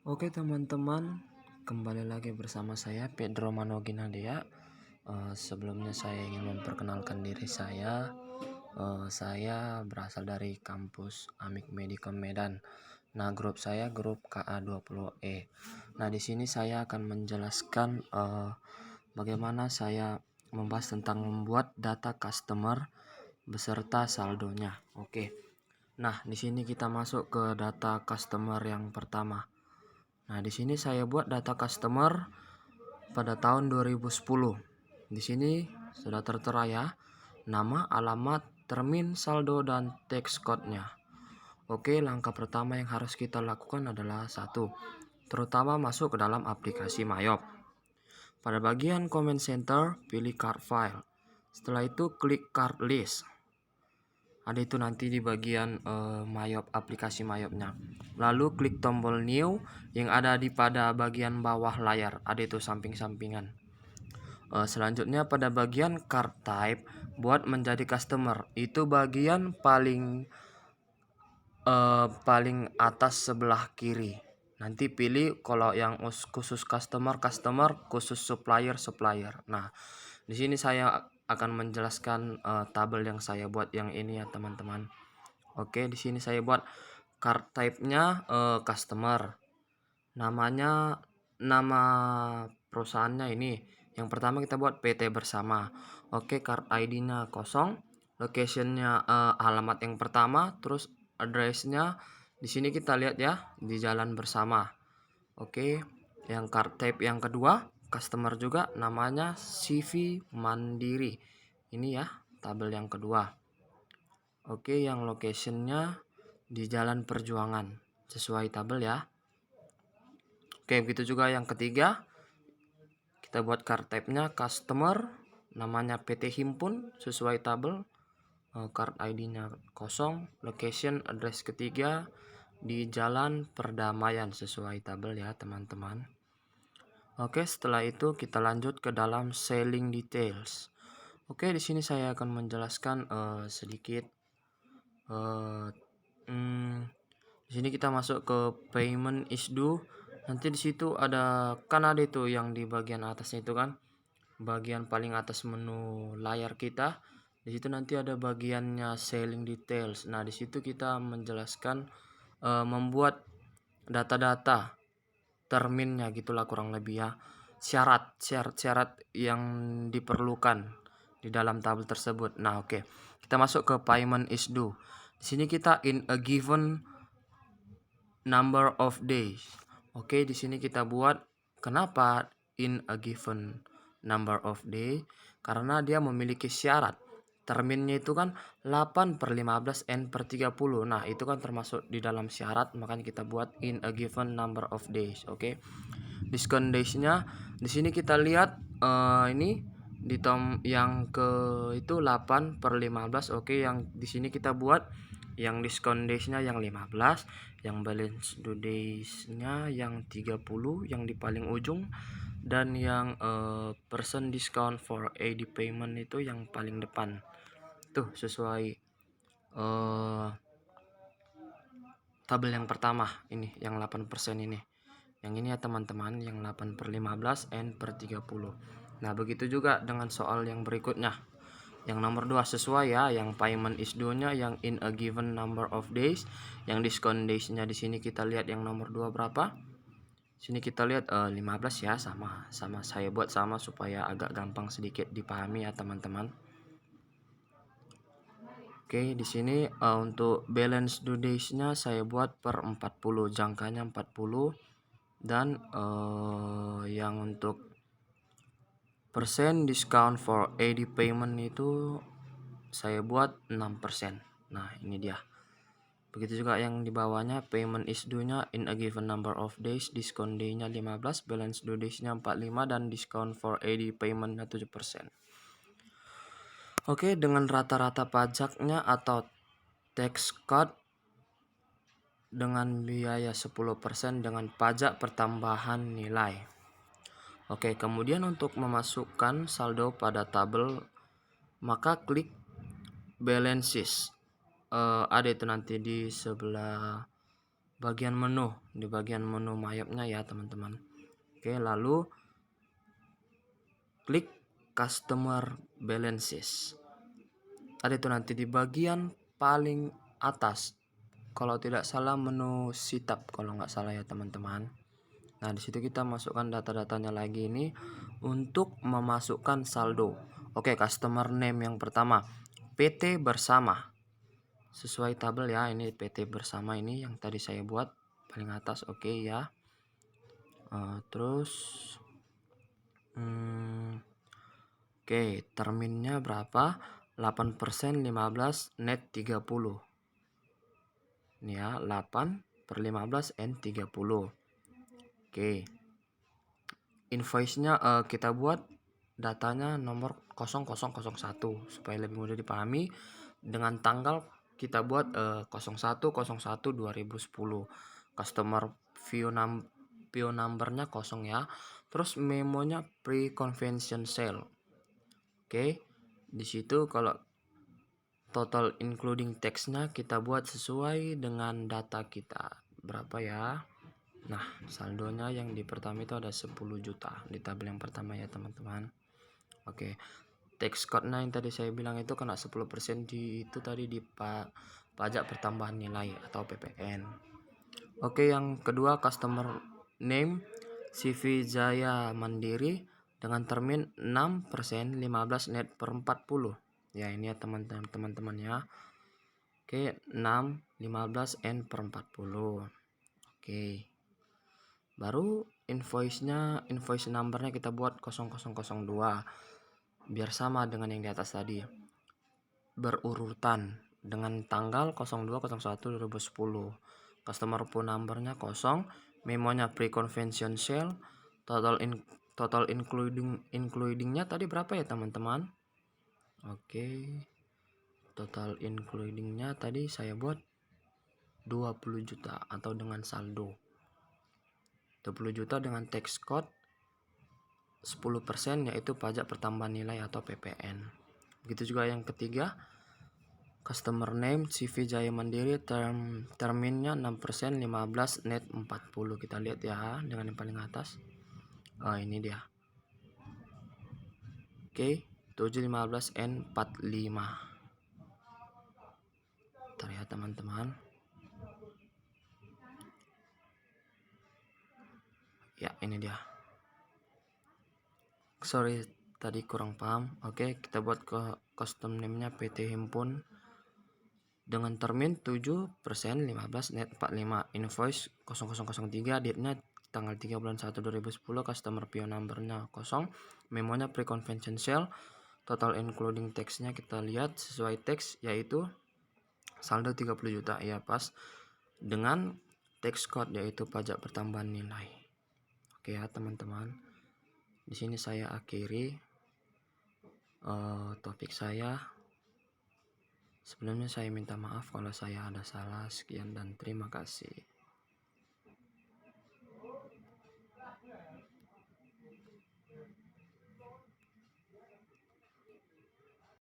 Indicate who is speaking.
Speaker 1: Oke teman-teman, kembali lagi bersama saya Pedro Manoginadea. Sebelumnya saya ingin memperkenalkan diri saya. Saya berasal dari kampus Amik Medikom Medan. Nah, grup saya grup KA20E. Nah, di sini saya akan menjelaskan bagaimana saya membahas tentang membuat data customer beserta saldonya. Oke. Nah, di sini kita masuk ke data customer yang pertama. Nah, di sini saya buat data customer pada tahun 2010. Di sini sudah tertera ya, nama, alamat, termin, saldo, dan tax code-nya. Oke, langkah pertama yang harus kita lakukan adalah satu, terutama masuk ke dalam aplikasi Mayop. Pada bagian comment center, pilih card file. Setelah itu klik card list. Ada itu nanti di bagian Mayop, aplikasi Mayopnya. Lalu klik tombol new yang ada di pada bagian bawah layar. Ada itu samping-sampingan. Selanjutnya pada bagian card type, buat menjadi customer. Itu bagian paling atas sebelah kiri. Nanti pilih kalau yang khusus customer, khusus supplier. Nah, di sini saya akan menjelaskan tabel yang saya buat yang ini ya teman-teman. Oke, di sini saya buat card type-nya customer. Nama perusahaannya ini. Yang pertama kita buat PT Bersama. Oke, card ID-nya kosong. Location-nya alamat yang pertama, terus address-nya di sini kita lihat ya, di Jalan Bersama. Oke, yang card type yang kedua, customer juga, namanya CV Mandiri. Ini ya, tabel yang kedua. Oke, yang location-nya di Jalan Perjuangan, sesuai tabel ya. Oke, begitu juga yang ketiga. Kita buat card type-nya customer, namanya PT Himpun, sesuai tabel. Card ID-nya kosong, location address ketiga di Jalan Perdamaian, sesuai tabel ya, teman-teman. Oke, setelah itu kita lanjut ke dalam selling details. Oke, di sini saya akan menjelaskan sedikit. Di sini kita masuk ke payment is due. Nanti di situ ada itu yang di bagian atasnya itu kan, bagian paling atas menu layar kita. Di situ nanti ada bagiannya selling details. Nah, di situ kita menjelaskan membuat data-data terminnya gitulah kurang lebih ya. Syarat yang diperlukan di dalam tabel tersebut. Nah, oke. Kita masuk ke payment is due. Di sini kita in a given number of days. Oke, di sini kita buat kenapa in a given number of day, karena dia memiliki syarat. Terminnya itu kan 8/15 N/30. Nah, itu kan termasuk di dalam syarat, makanya kita buat in a given number of days. Oke. Discount days-nya di sini kita lihat ini di yang ke itu 8/15. Oke, yang di sini kita buat yang discount days-nya yang 15, yang balance due days-nya yang 30 yang di paling ujung, dan yang percent discount for AD payment itu yang paling depan. Tuh sesuai tabel yang pertama ini yang 8% ini. Yang ini ya teman-teman, yang 8/15 N/30. Nah, begitu juga dengan soal yang berikutnya. Yang nomor 2 sesuai ya, yang payment is due-nya yang in a given number of days, yang discount days-nya di sini kita lihat yang nomor 2 berapa? Sini kita lihat 15 ya, sama saya buat sama supaya agak gampang sedikit dipahami ya teman-teman. Oke, di sini untuk balance due days-nya saya buat per 40, jangkanya 40, dan yang untuk persen discount for AD payment itu saya buat 6%. Nah, ini dia. Begitu juga yang di bawahnya, payment is due-nya in a given number of days, discount day-nya 15, balance due days-nya 45, dan discount for AD payment-nya 7%. Oke, dengan rata-rata pajaknya atau tax code dengan biaya 10% dengan pajak pertambahan nilai. Oke, kemudian untuk memasukkan saldo pada tabel, maka klik balances. Ada itu nanti di sebelah bagian menu, di bagian menu mayapnya ya teman-teman. Oke, lalu klik customer balances. Ada itu nanti di bagian paling atas, kalau tidak salah menu setup kalau nggak salah ya teman-teman. Nah di situ kita masukkan data-datanya lagi ini untuk memasukkan saldo. Oke, customer name yang pertama PT Bersama, sesuai tabel ya. Ini PT Bersama ini yang tadi saya buat paling atas. Oke ya. Terus oke, terminnya berapa? 8% 15 net 30. Ini ya, 8/15 N 30. Oke. Invoice-nya kita buat datanya nomor 0001 supaya lebih mudah dipahami. Dengan tanggal kita buat 01/01/2010. Customer PO numbernya 0 ya. Terus memonya pre-convention sale. Oke. Di situ kalau total including tax-nya kita buat sesuai dengan data kita berapa ya. Nah, saldonya yang di pertama itu ada 10 juta di tabel yang pertama ya teman-teman. Oke. Tax code-nya yang tadi saya bilang itu kena 10% itu tadi di pajak pertambahan nilai atau PPN. Oke, yang kedua customer name CV Jaya Mandiri dengan termin 6% 15 net per 40. Ya, ini ya teman-teman ya. Oke, 6 15 N per 40. Oke. Baru invoice numbernya kita buat 0002 biar sama dengan yang di atas tadi, berurutan dengan tanggal 02/01/2010. Customer phone numbernya 0, memonya pre-convention sale, total includingnya tadi berapa ya teman-teman? Oke, total includingnya tadi saya buat 20 juta atau dengan saldo 20 juta dengan tax code 10% yaitu pajak pertambahan nilai atau PPN. Begitu juga yang ketiga, customer name CV Jaya Mandiri, terminnya 6% 15 net 40. Kita lihat ya dengan yang paling atas. Ini dia. Oke, 715 N 45. Bentar ya teman-teman. Ya, ini dia. Sorry tadi kurang paham. Oke, kita buat ke custom name-nya PT Himpun dengan termin 7% 15 net 45. Invoice 0003, date-nya tanggal 3 bulan 1 2010. Customer PO number-nya 0, memonya pre-convention sale. Total including tax-nya kita lihat sesuai tax yaitu saldo 30 juta ya, pas dengan tax code yaitu pajak pertambahan nilai. Oke ya teman-teman. Di sini saya akhiri topik saya. Sebelumnya saya minta maaf kalau saya ada salah. Sekian dan terima kasih.